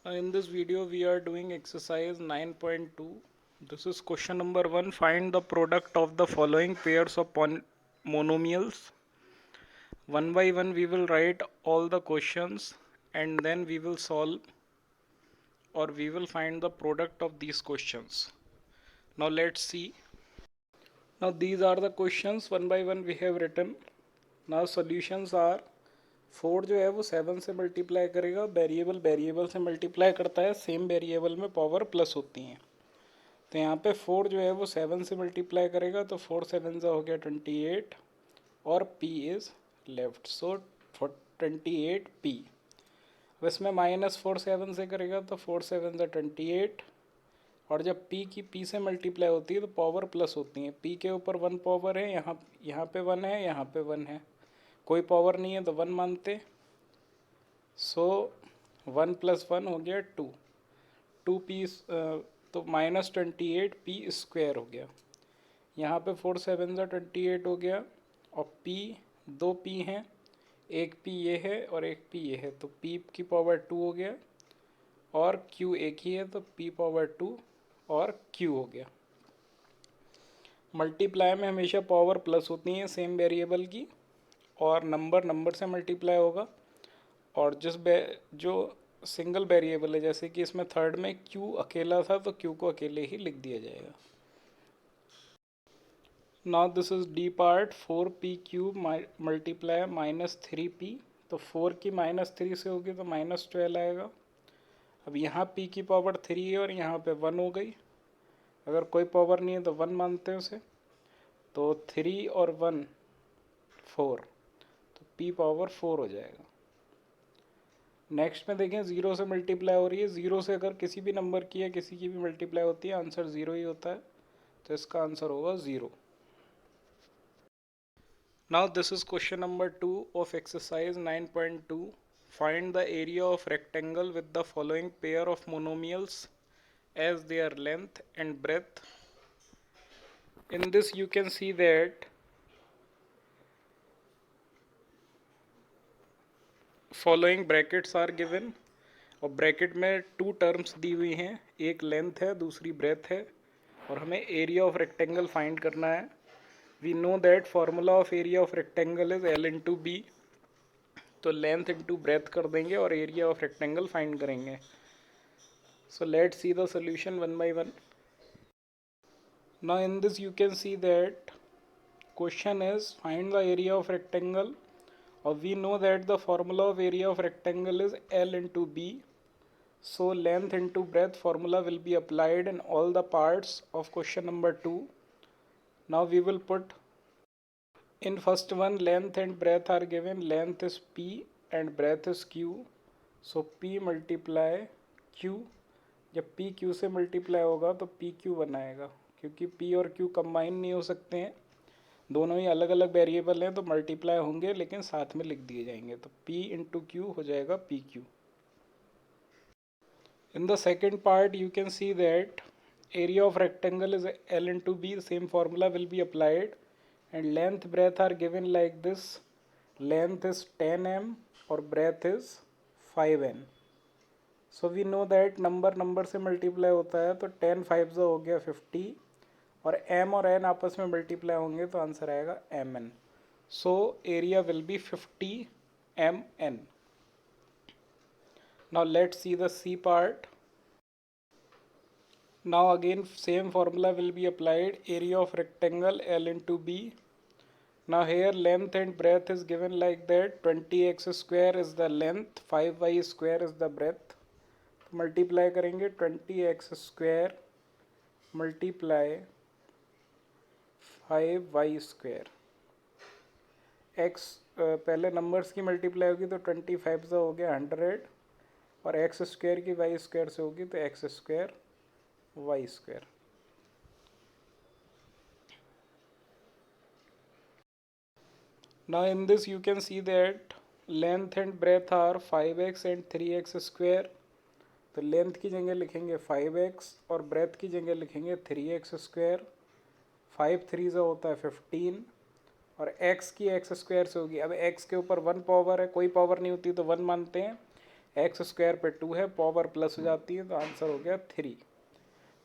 In this video we are doing exercise 9.2. This is question number 1. Find the product of the following pairs of monomials. One by one we will write all the questions and then we will solve or we will find the product of these questions. Now let's see. Now these are the questions one by one we have written. Now solutions are 4 जो है वो 7 से multiply करेगा, variable variable से multiply करता है, same variable में power plus होती हैं। तो यहाँ पे 4 जो है वो 7 से मल्टीप्लाई करेगा तो 4 7 हो गया 28 और p is left, so 28p। अब इसमें -4 7 से करेगा तो 4 7 28 और जब p से मल्टीप्लाई होती है तो पावर प्लस होती है। p के ऊपर 1 पावर है, यहाँ पे 1 है, यहाँ पे 1 है, कोई पावर नहीं है तो 1 मानते। सो 1 + 1 हो गया 2, 2p तो -28p² हो गया। यहाँ पे 4 7 28 हो गया और p 2p हैं, एक p ये है और एक p ये है, तो p की पावर 2 हो गया और q एक ही है तो p पावर 2 और q हो गया। मल्टीप्लाई में हमेशा पावर प्लस होती है सेम वेरिएबल की और नंबर नंबर से मल्टीप्लाई होगा और जो सिंगल वेरिएबल है, जैसे कि इसमें थर्ड में q अकेला था तो q को अकेले ही लिख दिया जाएगा। Now this is D part, 4p³ multiply -3p, तो 4 की -3 से होगी तो -12 आएगा। अब यहाँ p की पावर 3 है और यहाँ पे 1 हो गई, अगर कोई पावर नहीं है तो 1 मानते हैं उसे, तो 3 और 1 4, तो p पावर 4 हो जाएगा। नेक्स्ट में देखें, 0 से मल्टीप्लाई हो रही है, 0 से अगर किसी भी नंबर की या किसी की भी मल्टीप्लाई होती है आंसर 0 ही होता है, तो इसका आंसर होगा 0। Now this is question number 2 of exercise 9.2. Find the area of rectangle with the following pair of monomials as their length and breadth. In this you can see that following brackets are given और bracket में 2 terms दी हुई हैं, एक length है दूसरी breath है और हमें एरिया ऑफ रेक्टेंगल फाइंड करना है। We know that formula of area of rectangle is L into B, तो लेंथ इंटू ब्रेथ कर देंगे और एरिया ऑफ रेक्टेंगल फाइंड करेंगे। So let's see the solution one by one. Now in this you can see that question is find the area of rectangle और we know that the formula of area of rectangle is L into B, so length into breadth formula will be applied in all the parts of question number 2. Now we will put in first one, length and breadth are given, length is p and breadth is q, so p multiply q, जब p q से multiply होगा तो p q बनाएगा, क्योंकि p और q combine नहीं हो सकते हैं, दोनों ही अलग अलग वेरिएबल हैं तो मल्टीप्लाई होंगे लेकिन साथ में लिख दिए जाएंगे, तो p इंटू q हो जाएगा p q। In the second part you can see that area of rectangle is L into B, same formula will be applied and length breadth are given like this, length is 10 m और breadth is 5 n। So we know that number से multiply होता है तो 10 5 हो गया 50 और m और n आपस में multiply होंगे तो आंसर आएगा mn। So area will be 50 mn। Now let's see the C part. Now again same formula will be applied, area of rectangle L into B. Now here length and breadth is given like that, 20x square is the length, 5y square is the breadth. Multiply करेंगे 20x square multiply 5y square। x पहले numbers की multiply होगी तो 25 हो गया 100 और x square की y square से होगी तो x square y square। Now in this you can see that length and breadth are 5x and 3x square, तो लेंथ की जगह लिखेंगे 5x और ब्रेथ की जगह लिखेंगे 3x स्क्वायर। 5 3 से होता है 15 और x की x स्क्वायर से होगी, अब x के ऊपर 1 पावर है, कोई पावर नहीं होती तो 1 मानते हैं, एक्स स्क्वायर पे 2 है, पावर प्लस हो जाती है तो आंसर हो गया 3।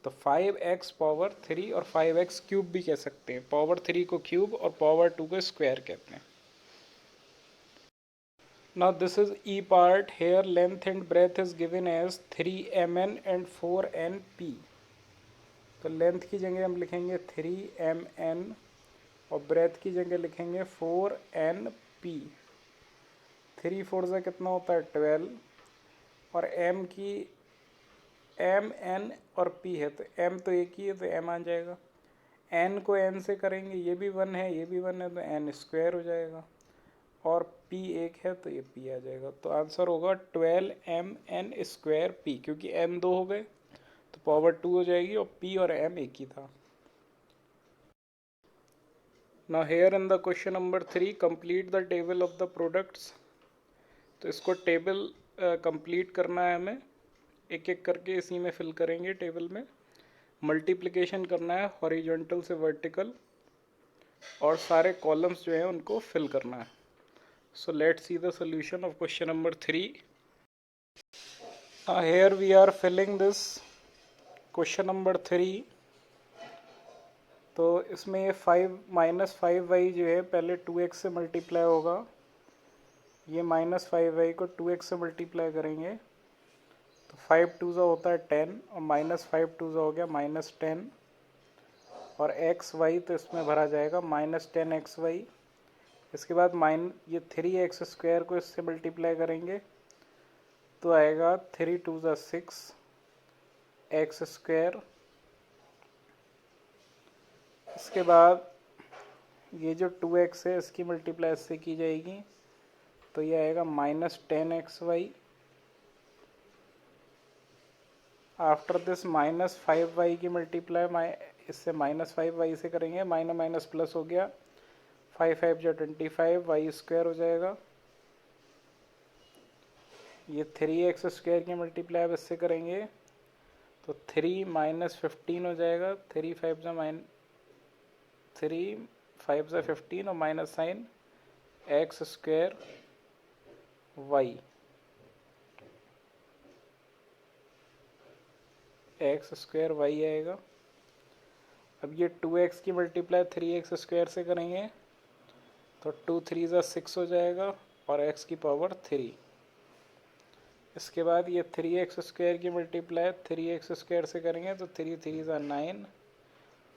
तो 5x पावर 3 और 5x क्यूब भी कह सकते हैं। पावर 3 को क्यूब और पावर 2 को स्क्वायर कहते हैं। Now this is E part. Here length and breadth is given as 3mn and 4np. तो लेंथ की जगह हम लिखेंगे 3mn और ब्रेथ की जगह लिखेंगे 4np। 3 4 से कितना होता है 12 और m की m n और p है तो m तो एक ही है तो m आ जाएगा। n को n से करेंगे, ये भी 1 है ये भी 1 है तो n स्क्वायर हो जाएगा और p एक है तो ये p आ जाएगा। तो आंसर होगा 12mn स्क्वायर p, क्योंकि m 2 हो गए तो पावर 2 हो जाएगी और p और m एक ही था। Now here in the question number 3 complete the table of the products। तो इसको टेबल कंप्लीट करना है हमें, एक एक करके इसी में फिल करेंगे। टेबल में मल्टीप्लिकेशन करना है हॉरिजॉन्टल से वर्टिकल और सारे कॉलम्स जो हैं उनको फिल करना है। सो let's see the solution of question number 3। here we are filling this question number 3। तो इसमें ये 5 माइनस 5y जो है पहले 2x से मल्टीप्लाई होगा, ये माइनस 5y को 2x से मल्टीप्लाई करेंगे तो 5 2 होता है 10 और माइनस 5 2 हो गया माइनस 10 और xy तो इसमें भरा जाएगा माइनस 10xy। इसके बाद ये 3x स्क्वायर को इससे मल्टीप्लाई करेंगे तो आएगा 3 2 6 x स्क्वायर। इसके बाद ये जो 2x है इसकी मल्टीप्लाई इससे की जाएगी तो ये आएगा minus 10xy। After this minus 5y की मल्टीप्लाई इससे माइनस 5y से करेंगे, माइनस माइनस प्लस हो गया, 5 5 जो 25 y स्क्वायर हो जाएगा। ये 3x स्क्वायर की मल्टीप्लाई अब इससे करेंगे तो 3 माइनस 15 हो जाएगा, 3 5 जो 15 और minus sign x square y, x square y आएगा। अब ये 2x की मल्टीप्लाई 3x स्क्वायर से करेंगे तो 2 3 6 हो जाएगा और x की पावर 3। इसके बाद ये 3x स्क्वायर की मल्टीप्लाई 3x स्क्वायर से करेंगे तो 3 3 9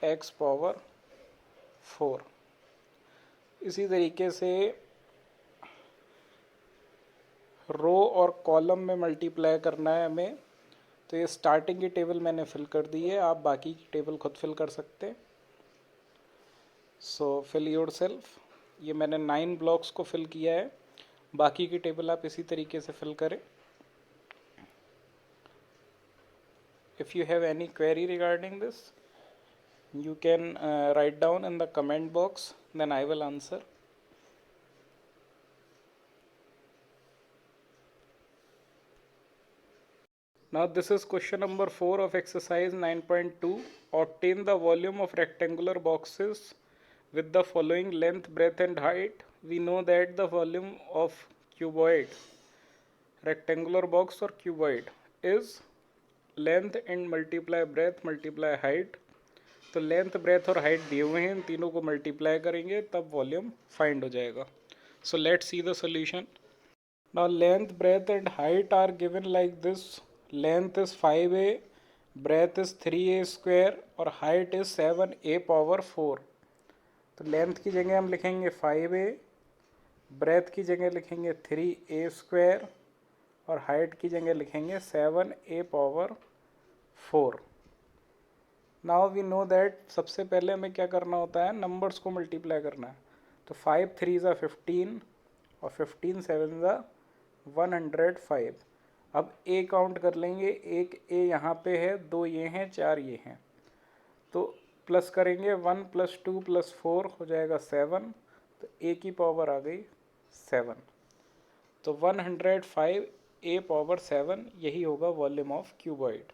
x पावर 4। इसी तरीके से रो और कॉलम में मल्टीप्लाई करना है हमें। तो ये स्टार्टिंग की टेबल मैंने फिल कर दी है, आप बाकी की टेबल खुद फिल कर सकते हैं। सो फिल योर सेल्फ। ये मैंने 9 ब्लॉक्स को फिल किया है, बाकी की टेबल आप इसी तरीके से फिल करें। If you have any query regarding this, you can write down in the comment box, then I will answer. Now this is question number 4 of exercise 9.2. Obtain the volume of rectangular boxes with the following length, breadth and height. We know that the volume of cuboid, rectangular box or cuboid, is length and multiply breadth multiply height। तो length breadth और height दिए हुए हैं, इन तीनों को multiply करेंगे तब volume find हो जाएगा। So let's see the solution. Now length breadth and height are given like this. Length is 5a, breadth is 3a square और हाइट इज 7a पावर 4। तो लेंथ की जगह हम लिखेंगे 5a, ब्रेथ की जगह लिखेंगे 3a स्क्वायर और हाइट की जगह लिखेंगे 7a power 4। Now we know that सबसे पहले हमें क्या करना होता है, नंबर्स को मल्टीप्लाई करना है। तो 5 3 15 और 15 7 105। अब ए काउंट कर लेंगे, एक ए यहाँ पे है, 2 ये हैं, 4 ये हैं, तो प्लस करेंगे 1 + 2 + 4 हो जाएगा 7। तो ए की पावर आ गई 7। तो 105 a पावर 7 यही होगा volume of cuboid.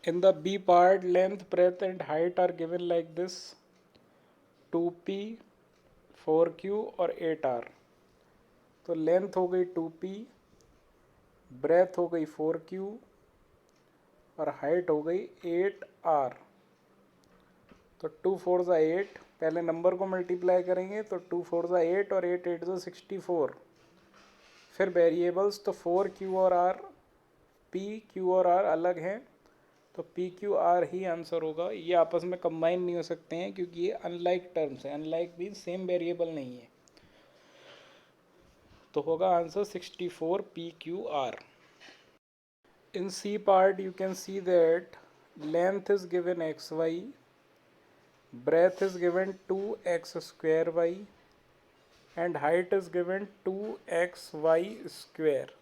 In the B part, length, breadth and height are given like this: 2p, 4q और 8r। तो लेंथ हो गई 2p, ब्रेथ हो गई 4q और हाइट हो गई 8r। तो 2 4 ज़ा 8, पहले नंबर को मल्टीप्लाई करेंगे तो 2 4 ज़ा 8 और 8 8 ज़ा 64। फिर वेरिएबल्स तो 4q और r, p q और r अलग हैं, तो P q are he answer होगा। ये आपस में कंबाइन नहीं हो सकते हैं क्योंकि ये अनलाइक टर्म्स हैं। अनलाइक मीन सेम वेरिएबल नहीं है, तो होगा answer 64 p q r. In c part you can see that length is given x y, breadth is given 2x square y and height is given 2xy square।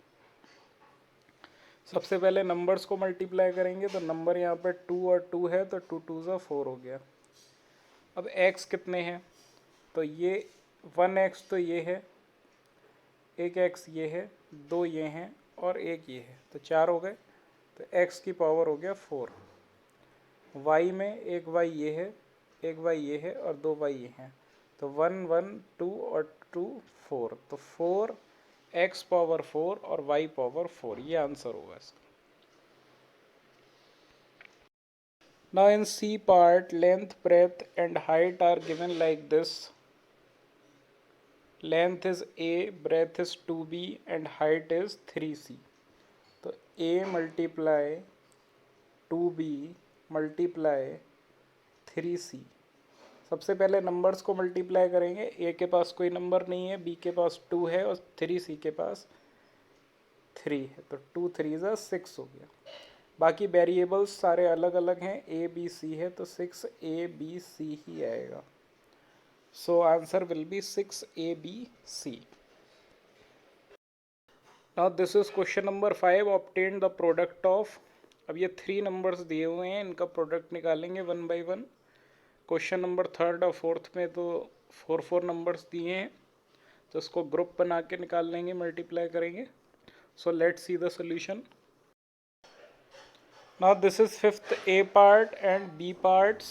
सबसे पहले numbers को multiply करेंगे तो number यहाँ पे 2 और 2 है तो 2 2 ज़ा 4 हो गया। अब x कितने हैं, तो ये 1x तो ये है, एक x ये है, 2 ये हैं और एक ये है, तो 4 हो गए। तो x की पावर हो गया 4। y में एक y ये है, एक y ये है और 2 y ये हैं, तो 1 1 2 और 2 4, तो 4 x पावर 4 और y पावर 4, ये आंसर होगा इसका। Now in C part, length, breadth and height are given like this. Length is a, breadth is 2b and height is 3c. तो a multiply 2b multiply 3c। सबसे पहले numbers को multiply करेंगे। a के पास कोई number नहीं है, b के पास 2 है और 3c के पास 3 है, तो 2 3 ज़ा 6 हो गया। बाकी वेरिएबल्स सारे अलग अलग हैं, a b c है तो 6 a b c ही आएगा। So answer will be 6 a b c। Now this is question number 5, obtain the product of. अब ये 3 नंबर्स दिए हुए हैं, इनका प्रोडक्ट निकालेंगे 1 बाई 1। क्वेश्चन नंबर 3rd और 4th में तो 4 4 नंबर्स दिए हैं, तो इसको ग्रुप बना के निकाल लेंगे, मल्टीप्लाई करेंगे। So let's see the solution. Now this is 5th A part and B parts.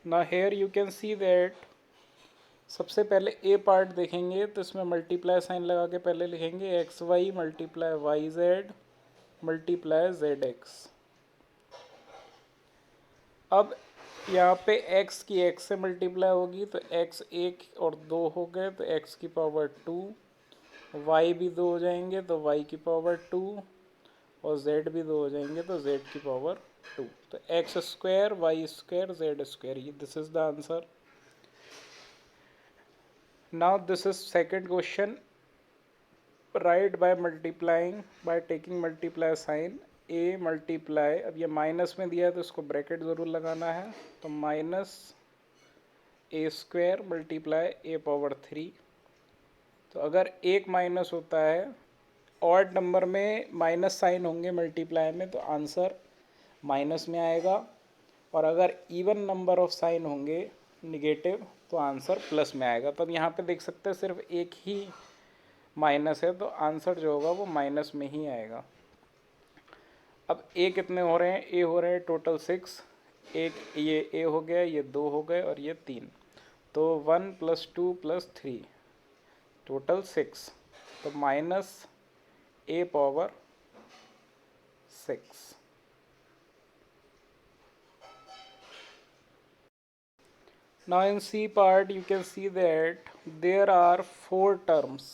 Now here you can see that सबसे पहले A part देखेंगे तो इसमें मल्टीप्लाई साइन लगा के पहले लिखेंगे x y multiply y z multiply z x. अब यहाँ पे x की x से मल्टीप्लाई होगी तो x 1 और 2 हो गए तो x की पावर 2, y भी 2 हो जाएंगे तो y की पावर 2 और z भी 2 हो जाएंगे तो z की पावर 2। तो x square Y square Z square, ये this is the answer. Now this is second question, right by multiplying by taking multiply sine a multiply, अब ये माइनस में दिया है तो इसको ब्रैकेट ज़रूर लगाना है, तो minus a square multiply a power 3। तो अगर एक माइनस होता है, ऑड नंबर में माइनस साइन होंगे मल्टीप्लाई में तो आंसर माइनस में आएगा, और अगर इवन नंबर ऑफ साइन होंगे निगेटिव तो आंसर प्लस में आएगा। तो अब यहाँ पे देख सकते हैं सिर्फ एक ही माइनस है तो आंसर जो होगा वो माइनस में ही आएगा। अब ए कितने हो रहे हैं, ए हो रहे हैं टोटल 6, एक ये ए हो गया, ये 2 हो गए और ये 3, तो 1 + 2 + 3 टोटल 6, तो minus a power 6। Now in C part you can see that there are 4 terms।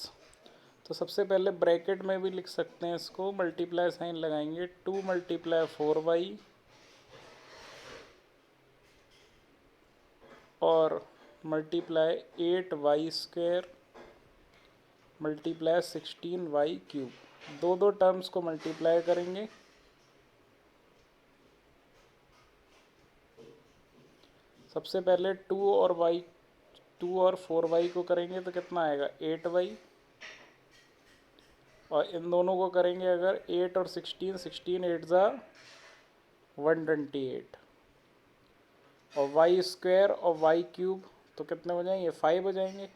तो सबसे पहले ब्रैकेट में भी लिख सकते हैं इसको, मल्टीप्लाई साइन लगाएंगे 2 × 4y और multiply 8y square multiply 16y cube. दो दो टर्म्स को मल्टीप्लाई करेंगे, सबसे पहले 2 और 4y को करेंगे तो कितना आएगा 8y, और इन दोनों को करेंगे अगर 8 और 16, 16 8 ज़ा 128, और y स्क्वायर और y क्यूब तो कितने हो जाएंगे 5 हो जाएंगे।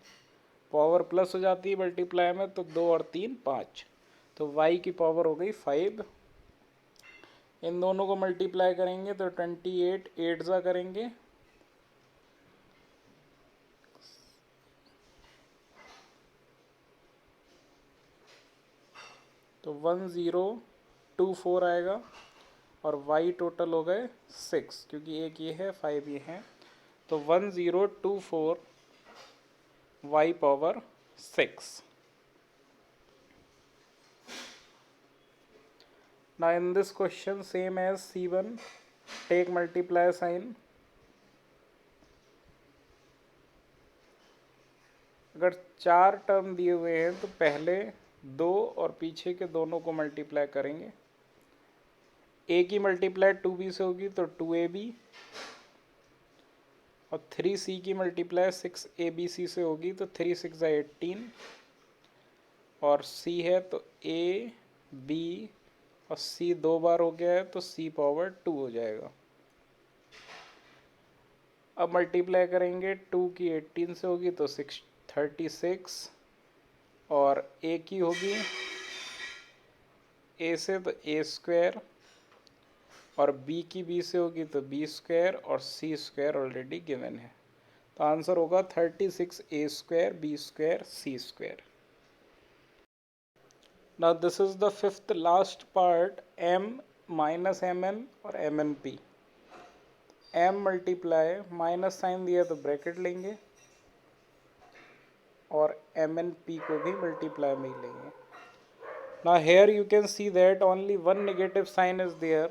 पावर प्लस हो जाती है मल्टीप्लाई में तो 2 और 3 5, तो y की पावर हो गई 5। इन दोनों को मल्टीप्लाई करेंगे तो 28 8 ज़ा करेंगे तो 1024 आएगा और y टोटल हो गए 6, क्योंकि एक ये है 5 ये है, तो 1024 y power 6. Now in this question, same as C1, take multiply sign. अगर 4 टर्म दिए हुए हैं तो पहले 2 और पीछे के दोनों को मल्टीप्लाई करेंगे. a की मल्टीप्लाई 2b से होगी तो 2ab, और 3c की मल्टीप्लाई 6abc से होगी तो 3 6 18, और c है तो a b और c 2 बार हो गया है तो c पावर 2 हो जाएगा. अब मल्टीप्लाई करेंगे, 2 की 18 से होगी तो 36, और a की होगी a से तो a स्क्वायर, और b की b से होगी तो b स्क्वायर, और c स्क्वायर ऑलरेडी गिवन है. तो आंसर होगा 36 a square b square c square. Now this is the fifth last part, m minus mn और mnp. m multiply, minus sign दिया तो ब्रैकेट लेंगे, और mnp को भी मल्टीप्लाई में ही लेंगे. Now here you can see that only one negative sign is there,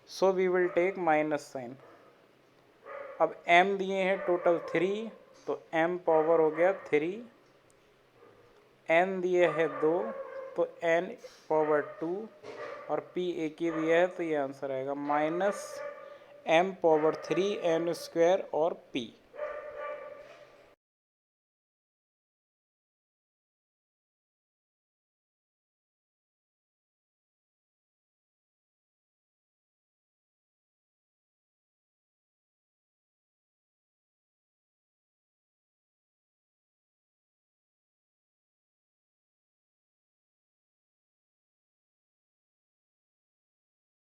so we will take minus sign. अब m दिए हैं टोटल 3, तो m पावर हो गया 3, n दिए है 2 तो n पावर 2, और p एक ही दिया है तो ये आंसर आएगा minus m power 3 n square और p.